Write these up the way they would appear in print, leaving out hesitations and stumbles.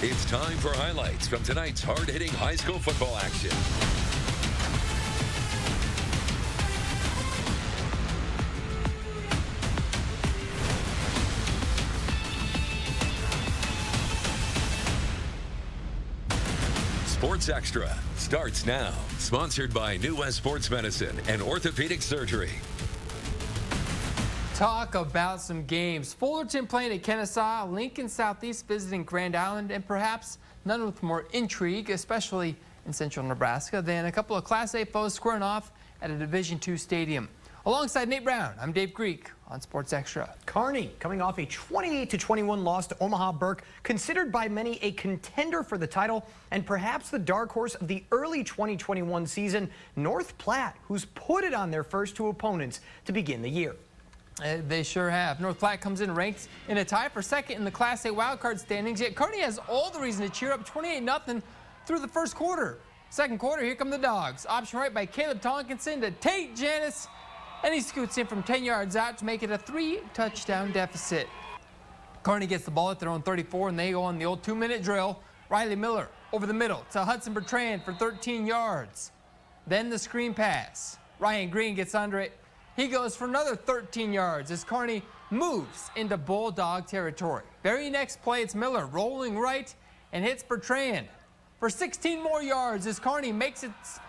It's time for highlights from tonight's hard-hitting high school football action. Sports Extra starts now. Sponsored by New West Sports Medicine and Orthopedic Surgery. Talk about some games. Fullerton playing at Kenesaw, Lincoln Southeast visiting Grand Island, and perhaps none with more intrigue, especially in central Nebraska, than a couple of Class A foes squaring off at a Division II stadium. Alongside Nate Brown, I'm Dave Griek on Sports Extra. Kearney coming off a 28-21 loss to Omaha Burke, considered by many a contender for the title and perhaps the dark horse of the early 2021 season. North Platte, who's put it on their first two opponents to begin the year. They sure have. North Platte comes in ranked in a tie for second in the Class A wildcard standings, yet Kearney has all the reason to cheer up 28-0 through the first quarter. Second quarter, here come the Dogs. Option right by Caleb Tonkinson to Tate Janis, and he scoots in from 10 yards out to make it a 3-touchdown deficit. Kearney gets the ball at their own 34, and they go on the old 2-minute drill. Riley Miller over the middle to Hudson Bertrand for 13 yards. Then the screen pass. Ryan Green gets under it. He goes for another 13 yards as Kearney moves into Bulldog territory. Very next play, it's Miller rolling right and hits Bertrand for 16 more yards as Kearney makes its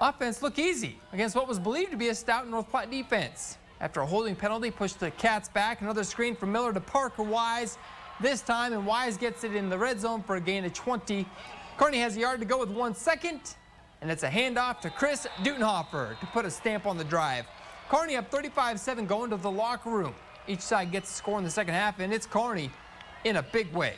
offense look easy against what was believed to be a stout North Platte defense. After a holding penalty, pushed the Cats back. Another screen from Miller to Parker Wise this time, and Wise gets it in the red zone for a gain of 20. Kearney has a yard to go with 1 second. And it's a handoff to Chris Dutenhofer to put a stamp on the drive. Kearney up 35-7 going to the locker room. Each side gets a score in the second half, and it's Kearney in a big way.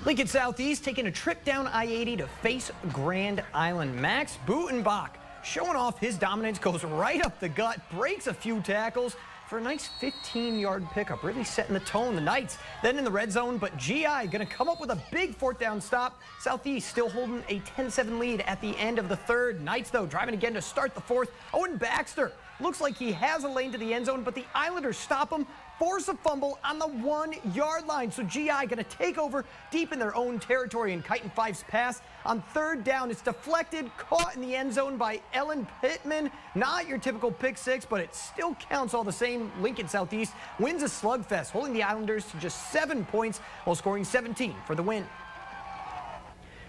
Lincoln Southeast taking a trip down I-80 to face Grand Island. Max Butenbach showing off his dominance, goes right up the gut, breaks a few tackles for a nice 15-yard pickup, really setting the tone. The Knights then in the red zone, but GI going to come up with a big fourth down stop. Southeast still holding a 10-7 lead at the end of the third. Knights, though, driving again to start the fourth. Owen Baxter looks like he has a lane to the end zone, but the Islanders stop him, force a fumble on the 1-yard line. So GI going to take over deep in their own territory, and Chiton Fife's pass on third down. It's deflected, caught in the end zone by Ellen Pittman. Not your typical pick six, but it still counts all the same. Lincoln Southeast wins a slugfest, holding the Islanders to just 7 points while scoring 17 for the win.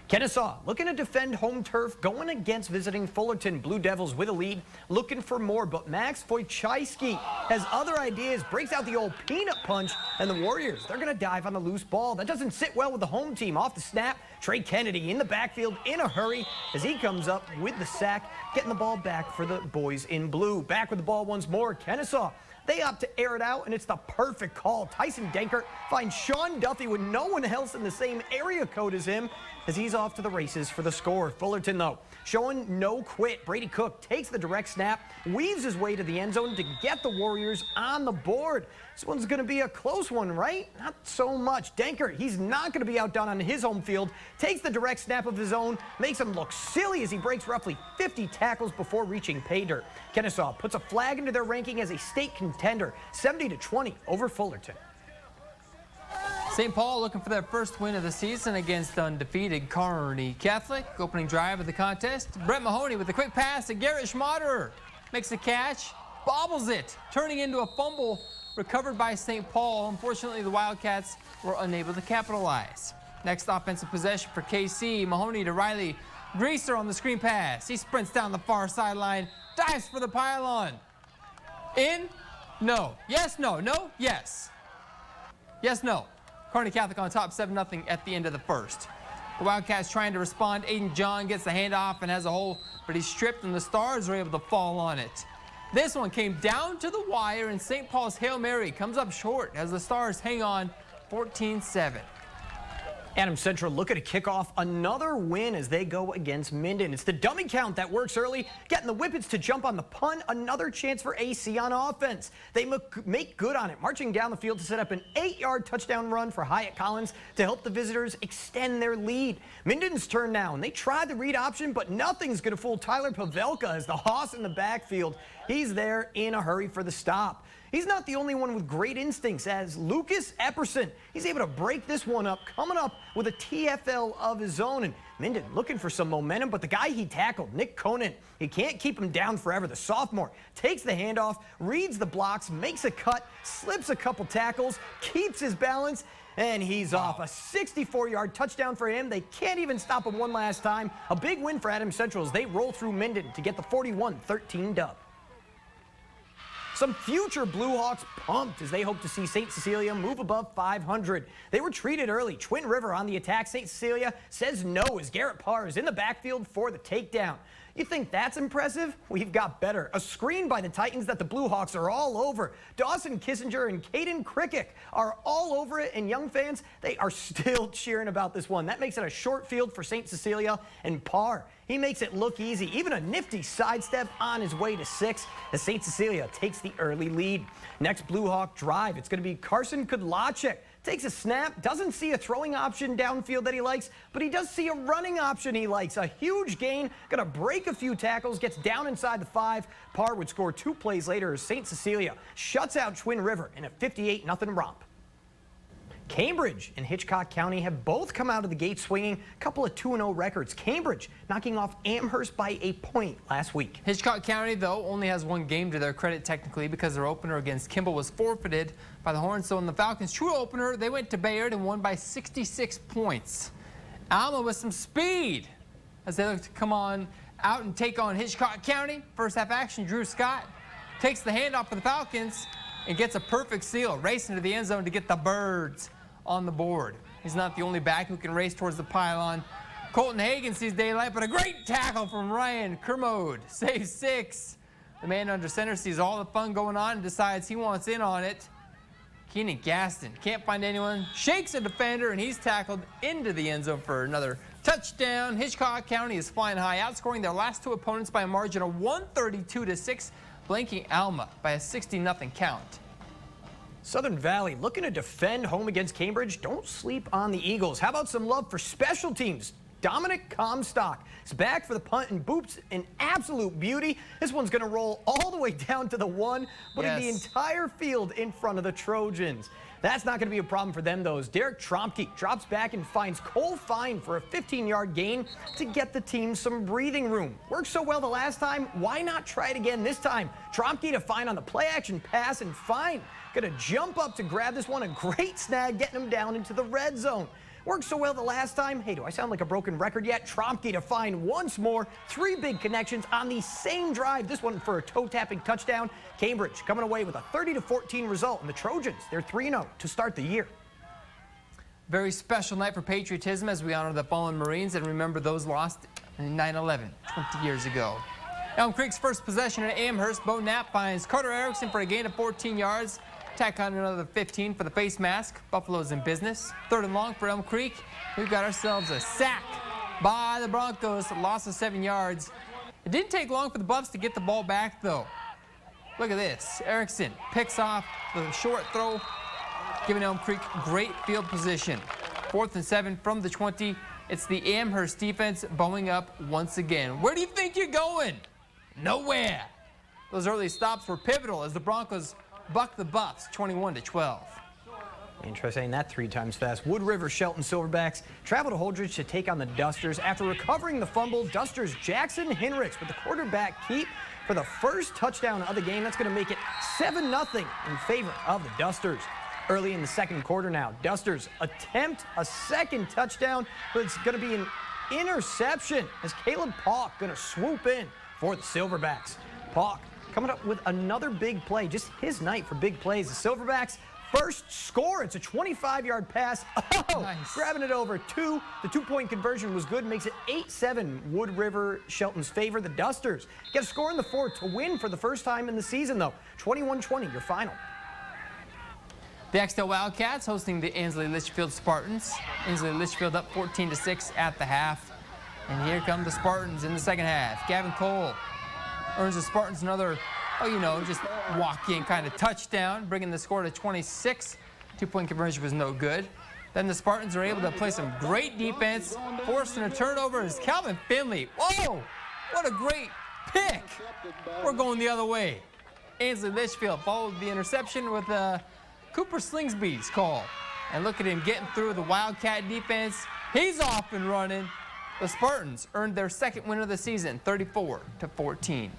Kenesaw looking to defend home turf, going against visiting Fullerton. Blue Devils with a lead, looking for more, but Max Wojcicki has other ideas, breaks out the old peanut punch, and the Warriors, they're going to dive on the loose ball. That doesn't sit well with the home team. Off the snap, Trey Kennedy in the backfield in a hurry as he comes up with the sack, getting the ball back for the boys in blue. Back with the ball once more, Kenesaw. They opt to air it out, and it's the perfect call. Tyson Dankert finds Sean Duffy with no one else in the same area code as him as he's off to the races for the score. Fullerton, though, showing no quit. Brady Cook takes the direct snap, weaves his way to the end zone to get the Warriors on the board. This one's going to be a close one, right? Not so much. Dankert, he's not going to be outdone on his home field. Takes the direct snap of his own, makes him look silly as he breaks roughly 50 tackles before reaching pay dirt. Kenesaw puts a flag into their ranking as a state contender, 70-20 over Fullerton. St. Paul looking for their first win of the season against undefeated Kearney Catholic. Opening drive of the contest. Brett Mahoney with a quick pass to Garrett Schmaderer. Makes the catch, bobbles it, turning into a fumble recovered by St. Paul. Unfortunately, the Wildcats were unable to capitalize. Next offensive possession for KC. Mahoney to Riley Greaser on the screen pass. He sprints down the far sideline, dives for the pylon. In? No. Yes, no. No, yes. Yes, no. Kearney Catholic on top 7-0 at the end of the first. The Wildcats trying to respond. Aiden John gets the handoff and has a hole, but he's stripped and the Stars are able to fall on it. This one came down to the wire, and St. Paul's Hail Mary comes up short as the Stars hang on 14-7. Adams Central looking to kick off another win as they go against Minden. It's the dummy count that works early, getting the Whippets to jump on the punt. Another chance for AC on offense. They make good on it, marching down the field to set up an 8-yard touchdown run for Hyatt Collins to help the visitors extend their lead. Minden's turn now, and they tried the read option, but nothing's going to fool Tyler Pavelka as the hoss in the backfield. He's there in a hurry for the stop. he's not the only one with great instincts, as Lucas Epperson, he's able to break this one up, coming up with a TFL of his own. And Minden looking for some momentum, but the guy he tackled, Nick Conan, he can't keep him down forever. The sophomore takes the handoff, reads the blocks, makes a cut, slips a couple tackles, keeps his balance, and he's off. A 64-yard touchdown for him. They can't even stop him one last time. A big win for Adams Central as they roll through Minden to get the 41-13 dub. Some future Blue Hawks pumped as they hope to see St. Cecilia move above 500. They were treated early. Twin River on the attack. St. Cecilia says no as Garrett Parr is in the backfield for the takedown. You think that's impressive? We've got better. A screen by the Titans that the Blue Hawks are all over. Dawson Kissinger and Caden Krickick are all over it, and young fans, they are still cheering about this one. That makes it a short field for St. Cecilia, and Parr, he makes it look easy. Even a nifty sidestep on his way to 6 as St. Cecilia takes the early lead. Next Blue Hawk drive, it's going to be Carson Kudlacek. Takes a snap, doesn't see a throwing option downfield that he likes, but he does see a running option he likes. A huge gain, gonna break a few tackles, gets down inside the 5. Parr would score 2 plays later as St. Cecilia shuts out Twin River in a 58-0 romp. Cambridge and Hitchcock County have both come out of the gate swinging, a couple of 2-0 records. Cambridge knocking off Amherst by a point last week. Hitchcock County, though, only has 1 game to their credit technically because their opener against Kimball was forfeited by the Horns. So in the Falcons' true opener, they went to Bayard and won by 66 points. Alma with some speed as they look to come on out and take on Hitchcock County. First half action, Drew Scott takes the handoff for the Falcons and gets a perfect seal, racing to the end zone to get the Birds on the board. He's not the only back who can race towards the pylon. Colton Hagan sees daylight, but a great tackle from Ryan Kermode. Saves 6. The man under center sees all the fun going on and decides he wants in on it. Keenan Gaston can't find anyone, shakes a defender, and he's tackled into the end zone for another touchdown. Hitchcock County is flying high, outscoring their last 2 opponents by a margin of 132-6, blanking Alma by a 60-0 count. Southern Valley looking to defend home against Cambridge. Don't sleep on the Eagles. How about some love for special teams? Dominic Comstock is back for the punt and boops an absolute beauty. This one's going to roll all the way down to the 1, putting the entire field in front of the Trojans. That's not going to be a problem for them, though, as Derek Tromke drops back and finds Cole Fine for a 15-yard gain to get the team some breathing room. Worked so well the last time, why not try it again this time? Tromke to Fine on the play-action pass, and Fine going to jump up to grab this one. A great snag, getting him down into the red zone. Worked so well the last time. Hey, do I sound like a broken record yet? Tromke to Fine once more. 3 big connections on the same drive. This one for a toe-tapping touchdown. Cambridge coming away with a 30-14 result, and the Trojans, they're 3-0 to start the year. Very special night for patriotism as we honor the fallen Marines and remember those lost in 9/11, 20 years ago. Elm Creek's first possession at Amherst. Bo Knapp finds Carter Erickson for a gain of 14 yards. Tack on another 15 for the face mask. Buffalo's in business. 3rd and long for Elm Creek. We've got ourselves a sack by the Broncos. A loss of 7 yards. It didn't take long for the Buffs to get the ball back, though. Look at this. Erickson picks off the short throw, giving Elm Creek great field position. 4th and 7 from the 20. It's the Amherst defense bowing up once again. Where do you think you're going? Nowhere. Those early stops were pivotal as the Broncos buck the Buffs 21-12. Interesting, that 3 times fast. Wood River Shelton Silverbacks travel to Holdrege to take on the Dusters. After recovering the fumble, Dusters Jackson Hinrichs with the quarterback keep for the first touchdown of the game. That's going to make it 7-0 in favor of the Dusters. Early in the second quarter now, Dusters attempt a second touchdown, but it's going to be an interception as Caleb Pauk going to swoop in for the Silverbacks. Pauk coming up with another big play, just his night for big plays. The Silverbacks first score. It's a 25-yard pass. Oh, nice. Grabbing it over 2. The 2-point conversion was good, makes it 8-7 Wood River Shelton's favor. The Dusters get a score in the 4th to win for the first time in the season, though. 21-20, your final. The Axtell Wildcats hosting the Ansley-Litchfield Spartans. Ansley-Litchfield up 14-6 at the half. And here come the Spartans in the second half. Gavin Cole earns the Spartans another, just walk-in kind of touchdown, bringing the score to 26. 2-point conversion was no good. Then the Spartans are able to play some great defense, forcing a turnover as Calvin Finley. Whoa! What a great pick! We're going the other way. Ansley-Litchfield followed the interception with a Cooper Slingsby's call. And look at him getting through the Wildcat defense. He's off and running. The Spartans earned their second win of the season, 34-14.